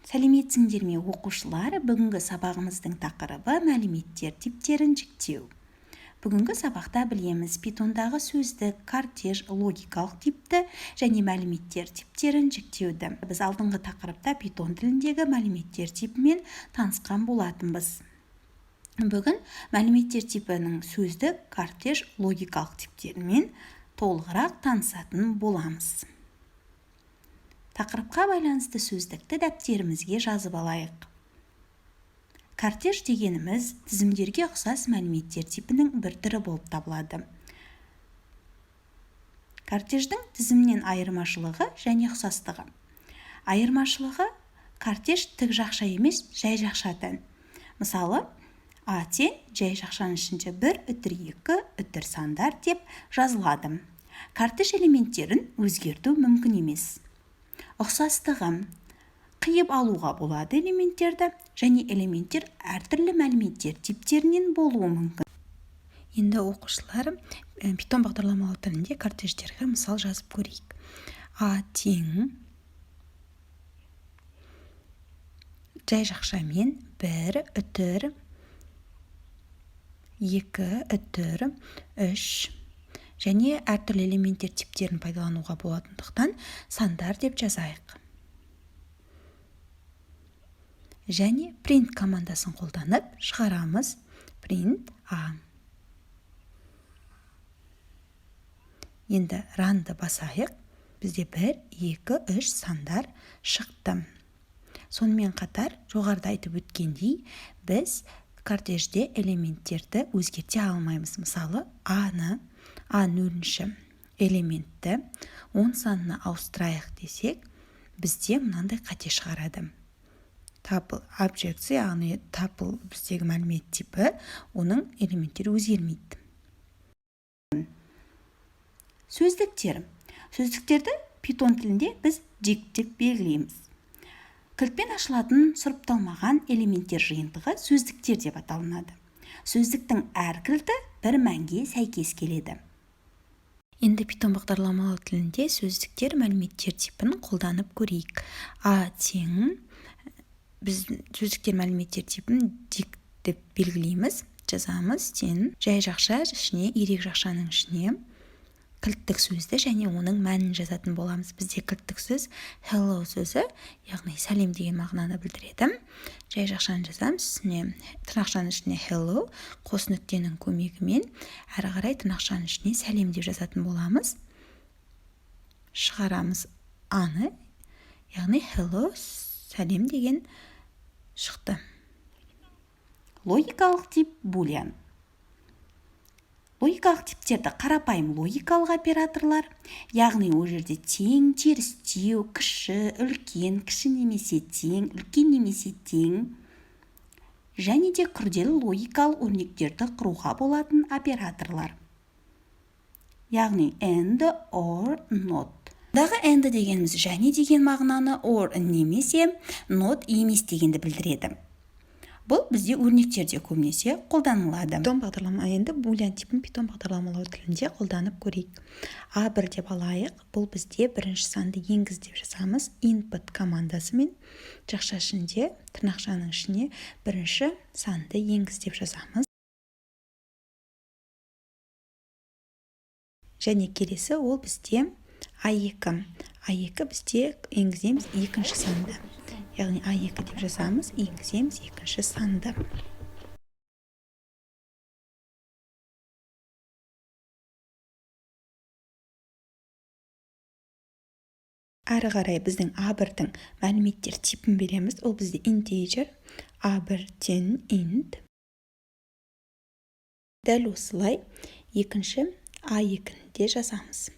Сәлеметсіңдер ме оқушылар? Бүгінгі сабағымыздың тақырыбы мәліметтер типтерін жіктеу. Бүгінгі сабақта білеміз питондағы сөздік, кортеж, логикалық типті және мәліметтер типтерін жіктеуді. Біз алдыңғы тақырыпта питон тіліндегі мәліметтер типімен танысқан болатынбыз. Бүгін мәліметтер типінің сөздік, кортеж, логикалық типтерімен толығырақ танысатын боламыз. Тақырыпқа байланысты сөздікті дәптерімізге жазып алайық. Кортеж дегеніміз тізімдерге ұқсас мәліметтер типінің бір түрі болып табылады. Кортеждің тізімнен айырмашылығы және ұқсастығы. Айырмашылығы кортеж тік жақша емес, жай жақшадан. Мысалы, А тең жай жақшаның ішінде 1, 2, 2 сандар деп жазылады. Кортеж элементтерін өзгерту мүмкін емес. Ұқсастығы қиып алуға болады элементтерді және элементтер әртүрлі мәліметтер типтерінен болуы мүмкін. Енді оқушылар питон бағдарламалау тілінде кортеждерге мысал жазып көрейік. А тең жай жақшамен 1, 2, 2, 3 және әртүрлі элементтер типтерін пайдалануға болатындықтан сандар деп жазайық. Және print командасын қолданып шығарамыз. Print A. Енді runды басайық. Бізде 1, 2, 3 сандар шықты. Сонымен қатар жоғарыда айтып өткендей, біз кортежде элементтерді өзгерте алмаймыз. Мысалы, А0 элементті 10 санына ауыстырайық десек, бізде мынандай қате шығарады. Tuple объектісі, яғни tuple біздегі мәлімет типі, оның элементтері өзгермейді. Сөздіктер. Сөздіктерді питон тілінде біз жіктеп белгілейміз. Кілтпен ашылатын сұрыпталмаған элементтер жиынтығы сөздіктер деп аталынады. Сөздіктің әр кілті бір мәнге сәйкес келеді. Енді питон бағдарламалау тілінде сөздіктер мәліметтер типін қолданып көрейік. А тең біз сөздіктер мәліметтер типін дик деп белгілейміз. Жазамыз тең жай жақша ішіне, ерек жақшаның ішіне кілттік сөзді және оның мәнін жазатын боламыз. Бізде кілттік сөз hello сөзі, яғни сәлем деген мағынаны білдіреді. Жай жақшаны жазамыз, тырнақшаның ішіне hello, қос нүктенің көмегімен әрі қарай тырнақшаның ішіне сәлем деп жазатын боламыз. Шығарамыз аны, яғни hello, сәлем деген шықты. Логикалық тип boolean. Логикалық типтерді қарапайым логикалық операторлар, яғни ол жерде тең, терістеу, кіші, үлкен, кіші немесе тең, үлкен немесе тең, және де күрделі логикалық өрнектерді құруға болатын операторлар. Яғни and, or, not. Дағы and дегеніміз және деген мағынаны or немесе not емес дегенді білдіреді. Бұл бізде өрнектерде көбінесе қолданылады. Питон бағдарламалау енді boolean типін питон бағдарламалау тілінде қолданып көрейік. A1 деп алайық. Бұл бізде бірінші санды енгіз деп жазамыз. Input командасымен жақша ішінде, тырнақшаның ішіне бірінші санды енгіз деп жазамыз. Және келесі ол бізде A2. A2 бізде енгіземіз екінші санды. Яғни A2 деп жазамыз, енгіземіз екінші санды. Әрі қарай біздің A1-дің мәліметтер типін береміз. Ол бізде integer, A1-тен int. Дәл осылай екінші A2-де жазамыз.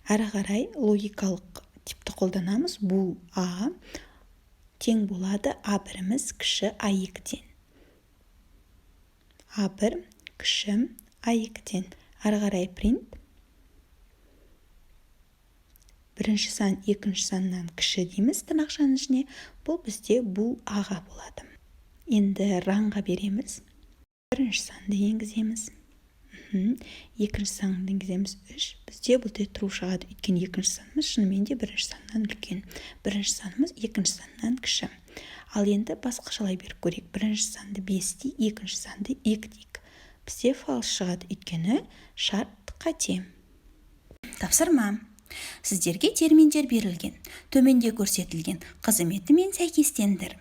Әрі қарай логикалық типті қолданамыз. Бұл A тең болады A1-іміз кіші A2-ден. A1 кіші A2-ден. Әрі қарай print. Бірінші сан екінші саннан кіші дейміз тырнақшаның ішіне. Бұл бізде бұл A-ға болады. Енді runға береміз. Бірінші санды енгіземіз. Екінші санын енгіземіз 3. Бізде бұл true шығады. Өйткені екінші санымыз шынымен де бірінші саннан үлкен. Бірінші санымыз екінші саннан кіші. Ал енді басқашалай беріп көрейік. Бірінші санды 5 дейік, екінші санды 2 дейік. Бізде фалс шығады. Өйткені шарт қате. Тапсырма. Сіздерге терминдер берілген. Төменде көрсетілген қызметімен сәйкестендір.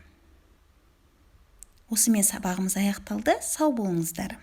Осымен сабағымыз аяқталды. Сау болыңыздар.